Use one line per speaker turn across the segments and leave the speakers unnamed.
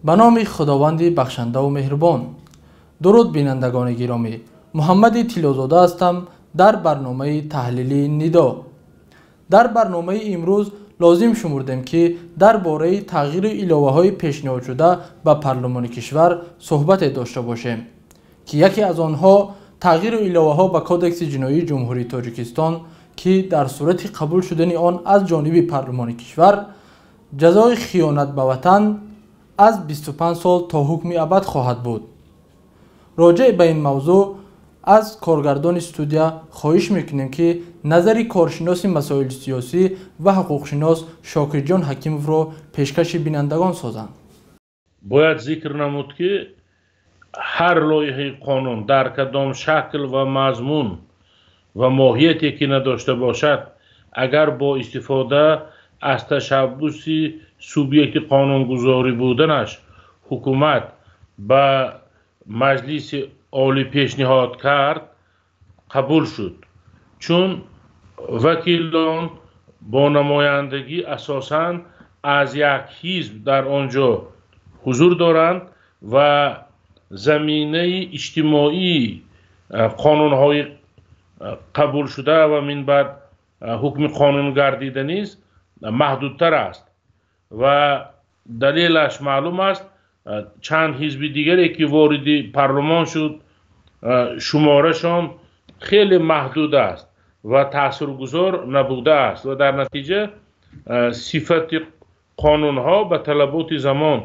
به نام خداوند بخشنده و مهربان. درود بینندگان گرامی، محمد تیلوزاده هستم در برنامه تحلیلی ندا. در برنامه امروز لازم شمردیم که درباره تغییر ایلاوه های پیشنهاد شده به پارلمان کشور صحبت داشته باشیم که یکی از آنها تغییر ایلاوه ها به کودکس جنایی جمهوری تاجیکستان که در صورت قبول شدن آن از جانب پارلمان کشور جزای خیانت به وطن از 25 سال تا حکم ابد خواهد بود. راجع به این موضوع از کارگردان استودیو خواهش میکنیم که نظری کارشناس مسائل سیاسی و حقوقشناس شاکر جان حکیمов را پیشکش بینندگان سازند.
باید ذکر نمود که هر لایحه قانون در کدام شکل و مضمون و ماهیتی که نداشته باشد، اگر با استفاده از تشبث سوبیکت قانونگذاری بودنش حکومت به مجلس عالی پیشنهاد کرد، قبول شد، چون وکیلان با نمایندگی اساساً از یک حزب در آنجا حضور دارند و زمینه اجتماعی قانونهای قبول شده و من بعد حکم قانون گردیدنی است محدودتر است و دلیلش معلوم است. چند حزب دیگری که وارد پارلمان شد شمارشان خیلی محدود است و تاثیرگذار نبوده است و در نتیجه صفت قانون ها به طلبات زمان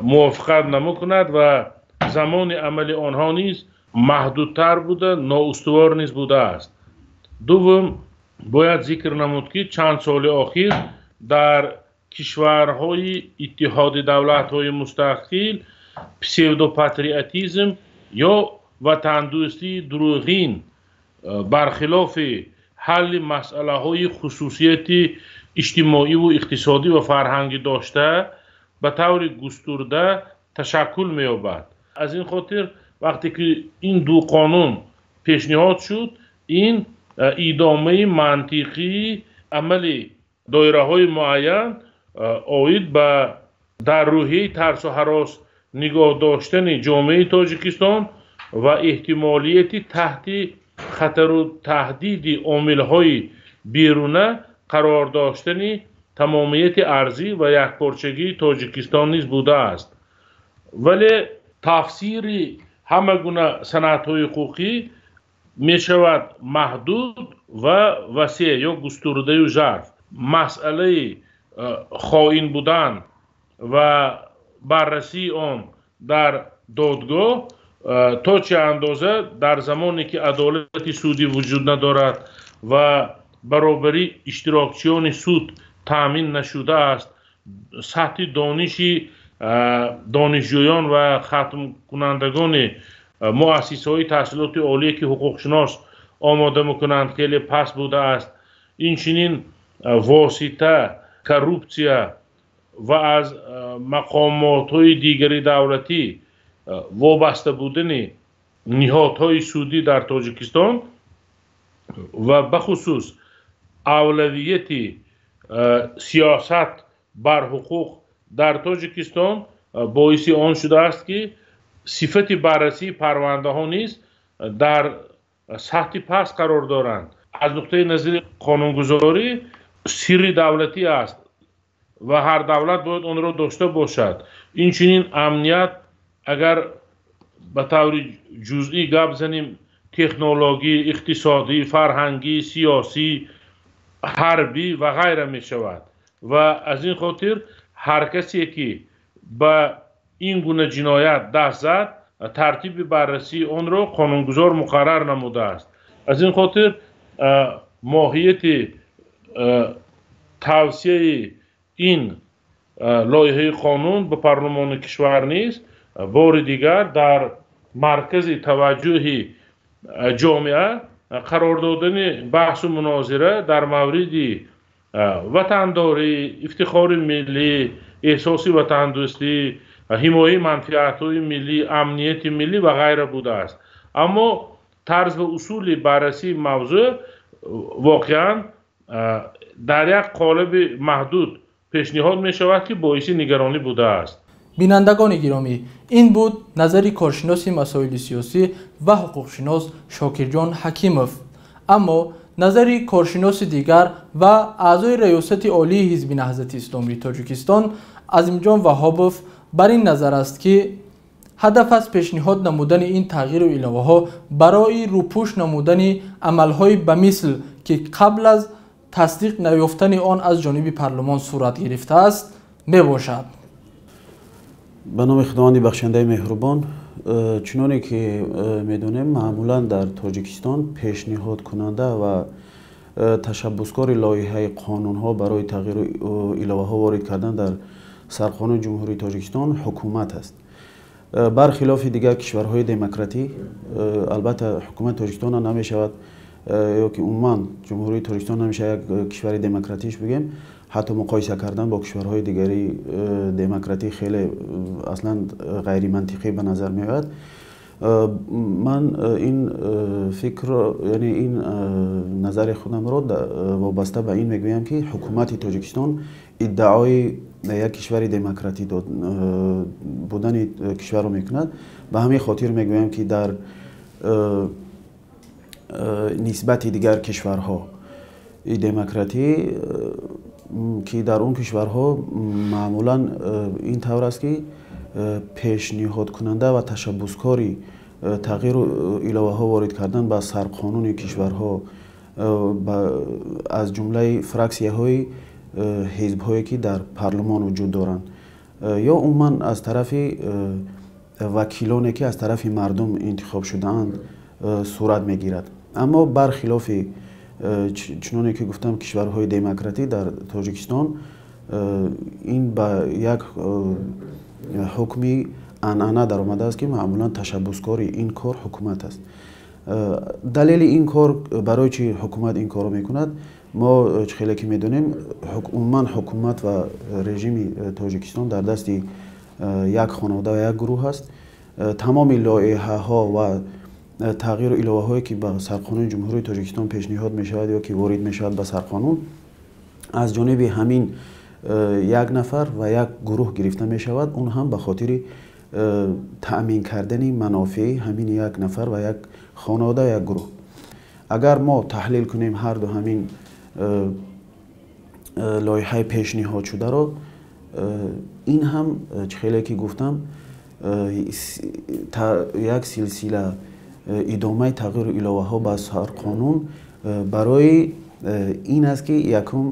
موافقت نمیکند و زمان عمل آنها نیز محدودتر بوده، نااستوار نیز بوده است. دوم باید ذکر نمود که چند سال اخیر در کشورهای اتحاد دولت‌های مستقل پسیودوپاتریوتیسم یا وطن دوستی دروغین برخلاف حل مسئله های خصوصیت اجتماعی و اقتصادی و فرهنگی داشته به طور گسترده تشکل می‌یابد. از این خاطر وقتی که این دو قانون پیشنهاد شد، این ادامه منطقی عمل دایره های معین آید به در روحیه ترس و هراس نگاه داشتن جامعه تاجیکستان و احتمالیت تحت خطر و تهدید عامل های بیرونه قرار داشتن تمامیت ارضی و یکپارچگی تاجیکستان نیز بوده است. ولی تفسیر همه گونه صنعت های حقوقی می شود محدود و وسیع یا گسترده و ژرف. مسئله خائن بودن و بررسی آن در دادگاه تا چه اندازه در زمانی که عدالت سودی وجود ندارد و برابری اشتراکچیان سود تامین نشده است، سطح دانشجویان و ختم کنندگان مؤسسه های تحصیلات عالی که حقوق شناس آماده میکنند خیلی پس بوده است. این چنین واسطه، کروپسیا و از مقامات های دیگری دولتی وابسته بودن نهادهای سودی در تاجیکستان و بخصوص اولویت سیاست بر حقوق در تاجیکستان باعث آن شده است که صفت بررسی پرونده ها نیز در سطح پس قرار دارند. از نقطه نظر قانونگذاری سر دولتی است و هر دولت باید آن را داشته باشد. این چنین امنیت اگر به طور جزئی گپ زنیم تکنولوژی، اقتصادی، فرهنگی، سیاسی، حربی و غیره می شود و از این خاطر هر کسی که به این گونه جنایت دست زد ترتیب بررسی آن را قانونگذار مقرر نموده است. از این خاطر ماهیت توصیه این لایحه قانون به پارلمان کشور نیست بار دیگر در مرکز توجه جامعه قرار دادن بحث و مناظره در مورد وطنداری، افتخار ملی، احساس وطن دوستی، حمایت منفعت‌های ملی، امنیت ملی و غیره بوده است. اما طرز و اصول بررسی موضوع واقعا در یک قالب محدود پیشنهاد می شود که باعث نگرانی بوده است.
бинандагони гиромӣ, ин буд назари коршиноси масоили сиёсӣ ва ҳуқуқшинос Шокирҷон Ҳакимов. Аммо назари коршиноси дигар ва аъзои раёсати олии ҳизби Наҳзати Исломии Тоҷикистон Азимҷон Ваҳобов бар ин назар аст, ки ҳадаф аз пешниҳод намудани ин тағйиру иловаҳо барои рӯпӯш намудани амалҳои ба мисл, ки қабл аз тасдиқ наёфтани он аз ҷониби парлумон сурат гирифтааст, мебошад.
ба номи худованди бахшандаи меҳрубон, чуноне ки медонем, маъмулан дар Тоҷикистон пешниҳодкунанда ва ташаббускори лоиҳаи қонунҳо барои тағйиру иловаҳо ворид кардан дар сарқонуни ҷумҳурии Тоҷикистон ҳукумат аст. бархилофи дигар кишварҳои демократӣ, албатта ҳукумати Тоҷикистон намешавад ё ки умуман ҷумҳурии Тоҷикистон намешавад як кишвари демократиш бигем, ҳатто муқоиса кардан бо кишварҳои дигари демократӣ хеле аслан ғайримантиқӣ ба назар меояд. ман ин фикр, яъне ин назари худамро вобаста ба ин мегӯям, ки ҳукумати Тоҷикистон иддаои як кишвари демократӣ будани кишварро мекунад. Ба ҳамин хотир мегӯям, ки дар нисбати дигар кишварҳо и демократӣ, ки дар он кишварҳо маъмулан ин тавр аст, ки пешниҳодкунанда ва ташаббускори тағйиру иловаҳо ворид кардан ба сарқонуни кишварҳо аз ҷумлаи фраксияҳои ҳизбҳое ки дар парлумон вуҷуд доранд ё умуман аз тарафи вакилоне ки аз тарафи мардум интихоб шудаанд сурат мегирад. Аммо бархилофи чуноне ки гуфтам кишварҳои демократӣ дар Тоҷикистон, ин ба як ҳукми анъана даромадааст, ки маъмулан ташаббускори ин кор ҳукумат аст. далели ин кор, барои чи ҳукумат ин корро мекунад, мо хеле ки медонем, умуман ҳукумат ва режими Тоҷикистон дар дасти як хонавода ва як гурӯҳ аст. тамоми лоиҳаҳо ва тағйиру иловаҳое ки ба сарқонуни ҷумҳурии Тоҷикистон пешниҳод мешавад ё ки ворид мешавад ба сарқонун, аз ҷониби ҳамин як нафар ва як гурӯҳ гирифта мешавад, он ҳам ба хотири таъмин кардани манофеи ҳамин як нафар ва як хонавода ва як гурӯҳ. агар мо таҳлил кунем ҳарду ҳамин лоиҳаи пешниҳодшударо, ин ҳам хеле ки гуфтам, як силсила идомаи тағйиру иловаҳо ба сарқонун барои ин аст, ки якум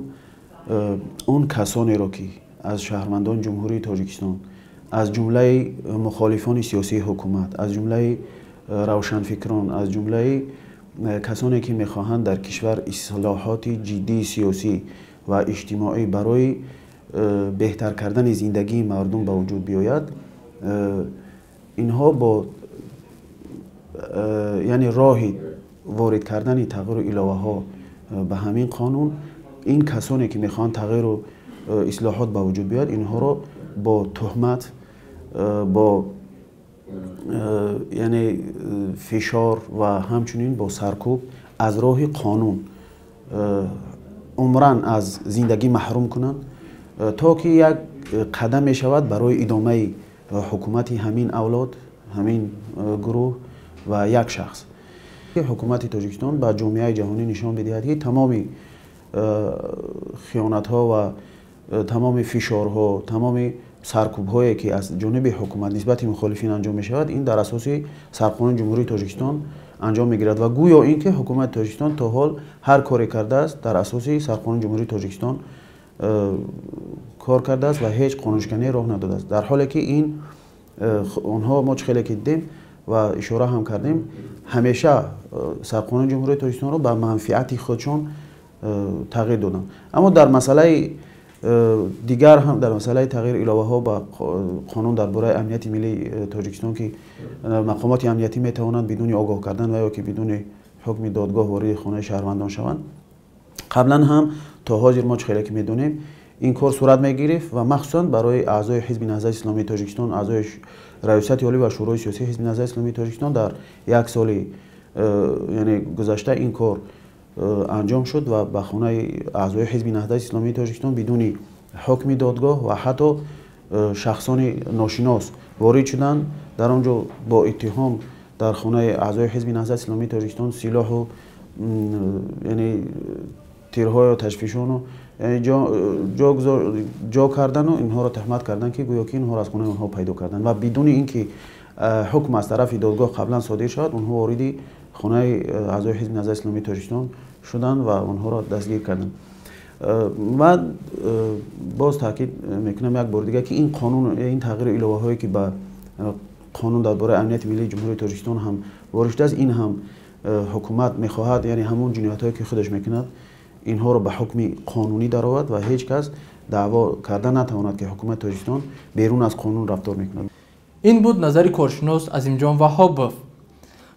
он касонеро ки аз шаҳрвандони ҷумҳурии Тоҷикистон, аз ҷумлаи мухолифони сиёсии ҳукумат, аз ҷумлаи равшанфикрон, аз ҷумлаи касоне ки мехоҳанд дар кишвар ислоҳоти ҷиддии сиёсӣ ва иҷтимоӣ барои беҳтар кардани зиндагии мардум ба вуҷуд биёяд, инҳо бо яъне роҳи ворид кардани тағйиру иловаҳо ба ҳамин қонун, ин касоне ки мехоҳанд тағйиру ислоҳот ба вуҷуд биёяд, инҳоро бо туҳмат, бо яъне фишор ва ҳамчунин бо саркӯб аз роҳи қонун умран аз зиндагӣ маҳрум кунанд, то ки як қадам мешавад барои идомаи ҳукумати ҳамин авлод, ҳамин гурӯҳ ва як шахс. ҳукумати Тоҷикистон ба ҷомеаи ҷаҳонӣ нишон бидиҳад, ки тамоми хиёнатҳо ва тамоми фишорҳо, тамоми саркӯбҳое ки аз ҷониби ҳукумат нисбати мухолифин анҷом мешавад, ин дар асоси сарқонуни ҷумҳурии Тоҷикистон анҷом мегирад ва гӯё ин ки ҳукумати Тоҷикистон то ҳол ҳар коре кардааст дар асоси сарқонуни ҷумҳурии Тоҷикистон кор кардааст ва ҳеҷ қонуншиканӣ роҳ надодааст. дар ҳоле ки ин онҳо мо хеле ки дидем ва ишора ҳам кардем, ҳамеша сарқонуни ҷумҳурии Тоҷикистонро ба манфиати худшон тағйир доданд. аммо дар масъалаи дигар ҳам, дар масъалаи тағйир иловаҳо ба қонун дар бораи амнияти миллии Тоҷикистон, ки мақомоти амниятӣ метавонанд бидуни огоҳ кардан ва ё ки бидуни ҳукми додгоҳ вориди хонаи шаҳрвандон шаванд, қаблан ҳам то ҳозир мо хеле ки медонем, ин кор сурат мегирифт ва махсусан барои аъзои ҳизби Наҳзати Исломии Тоҷикистон, аъзои раёсати олӣ ва шӯрои сиёсии ҳизби Наҳзати Исломии Тоҷикистон дар як соли яъне гузашта ин кор анҷом шуд ва ба хонаи аъзои ҳизби Наҳзати Исломии Тоҷикистон бидуни ҳукми додгоҳ ва ҳатто شخصان ناشناس وارد شدند در آنجا با اتهام در خانه اعضای حزب نهضت اسلامی تاجیکستان سلاح و یعنی تیرهای و تشویشان و جا کردن و اینها را تهمت کردن که گویا که اینها را از خانه اونها پیدا کردن و بدون اینکه حکم از طرف دادگاه قبلا صادر شد اونها وارد خانه اعضای حزب نهضت اسلامی تاجیکستان شدند و اونها را دستگیر کردند. و باز تاکید میکنم یک بار دیگه که این قانون این تغییر الهه هایی که به قانون درباره امنیت ملی جمهوری تاجیکستان هم وارد است این هم حکومت میخواهد یعنی همون جنایت هایی که خودش میکند اینها را به حکم قانونی درآورد و هیچ کس دعوا کردن نتواند که حکومت تاجیکستان بیرون از قانون رفتار میکند.
این بود نظر کارشناس عظیمجان وهابوف.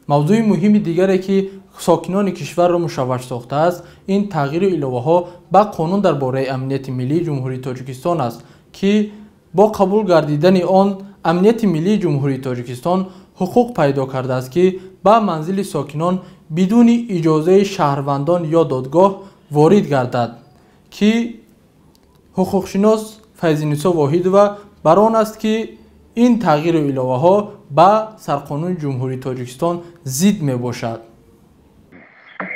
موضوع مهم دیگری که ساکنان کشور را مشوش ساخته است این تغییر الهه ها به قانون درباره امنیت ملی جمهوری تاجیکستان است که با قبول گردیدن آن امنیت ملی جمهوری تاجیکستان حقوق پیدا کرده است که به منزل ساکنان بدون اجازه شهروندان یا دادگاه وارد گردد که حقوقشناس فیض‌نسا واحد و بر آن است که این تغییر الهه ها به سرقانون جمهوری تاجیکستان ضد می باشد.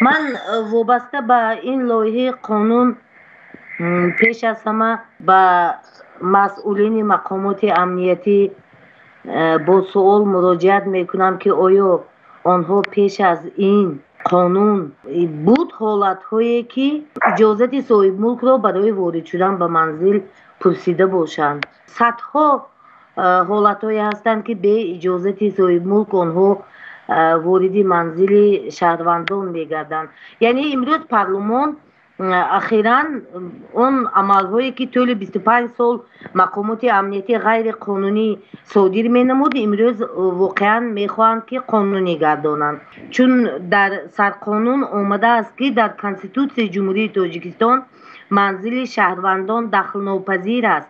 من وابسته به این لایحه قانون پیش از همه به مسئولین مقامات امنیتی با سوال مراجعت میکنم که آیا آنها پیش از این قانون بود حالت هایی که اجازت صاحب ملک را برای وارد شدن به منزل پرسیده باشند. صدها حالت هایی هستند که به اجازت صاحب ملک آنها وارد منزل شهروندان میگردند. یعنی امروز پارلمان اخیراً اون عملهایی که طول 25 سال مقامات امنیتی غیر قانونی صادر مینمود امروز واقعاً میخواهند که قانونی گردانند، چون در سرقانون آمده است که در کنستیتوسیون جمهوری تاجیکستان منزل شهروندان دخل ناپذیر است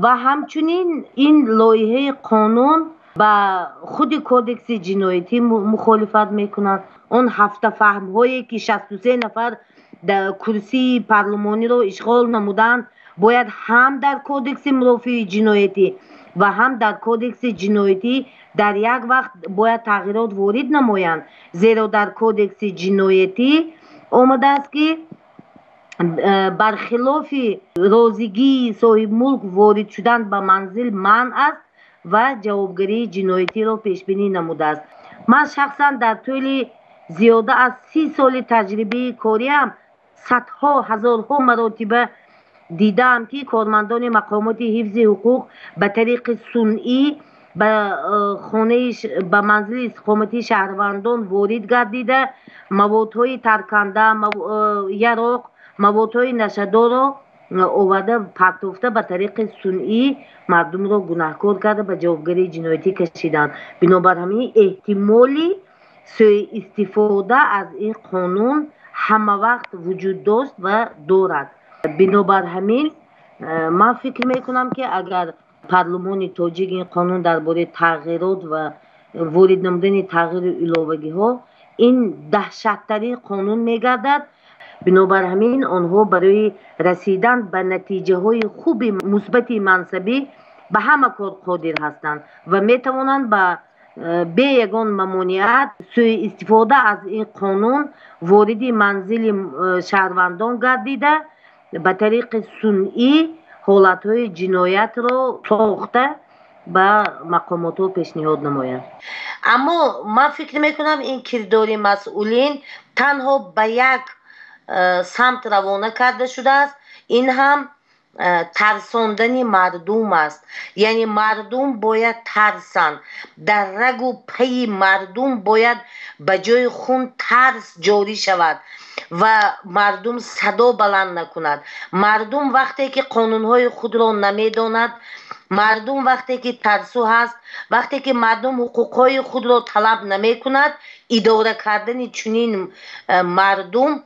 و همچنین این لایحه قانون با خود کودکس جنایتی مخالفت میکنند. اون هفته فهم هایی که 63 نفر در کرسی پارلمانی رو اشغال نمودند باید هم در کودکس مرافع جنایتی و هم در کودکس جنایتی در یک وقت باید تغییرات وارد نمایند، زیرا در کودکس جنایتی آمده است که برخلاف رازیگی صاحب ملک وارد شدن به منزل منع است و جوابگری جنایتی را پیش بینی نموده است. من شخصا در طول زیاده از 30 سال تجربه کاریم صدها هزارها مراتب دیدم که کارمندان مقامات حفظ حقوق به طریق صنعی به منزل استقامتی شهروندان وارد گردیده موادهای ترکنده یراق موادهای نشه‌دار را آورده پرتافته به طریق صنعی مردم را گناهکار کرده به جوابگری جنایتی کشیدند. بنابر همین احتمالی سوء استفاده از این قانون همه وقت وجود داشت و دارد. بنابر همین من فکر میکنم که اگر پارلمان تاجیک این قانون درباره تغییرات و وارد نمودن تغییر الهوگی ها این دهشت‌ترین قانون میگردد. بنابر همین آنها برای رسیدن به نتیجه های خوب مثبت منصبی به همه کار قادر هستند و میتوانند به یگان ممانعت سوء استفاده از این قانون وارد منزل شهروندان گردیده به طریق صنعی حالتهای جنایت را ساخته به مقامات پیشنهاد نمایند. اما من فکر میکنم این کردار مسئولین تنها به یک سمت روانه کرده شده است، این هم ترساندن مردم است. یعنی مردم باید ترسند، در رگ و پی مردم باید به جای خون ترس جاری شود و مردم صدا بلند نکند. مردم وقتی که قانونهای خود را نمیداند، مردم وقتی که ترسو هست، وقتی که مردم حقوقهای خود را طلب نمی کند، اداره کردن چنین مردم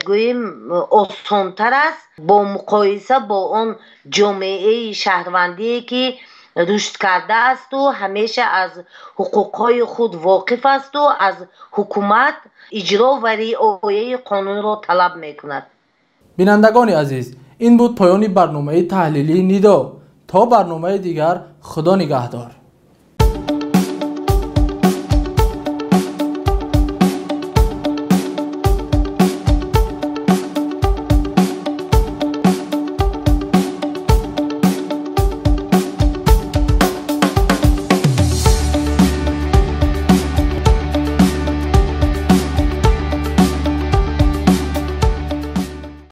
گوییم آسان‌تر است با مقایسه با آن جامعه شهروندی که رشد کرده است و همیشه از حقوقهای خود واقف است و از حکومت اجرا و رعایت قانون را طلب می کند.
بینندگان عزیز، این بود پایان برنامه تحلیلی ندا تا برنامه دیگر، خدا نگهدار.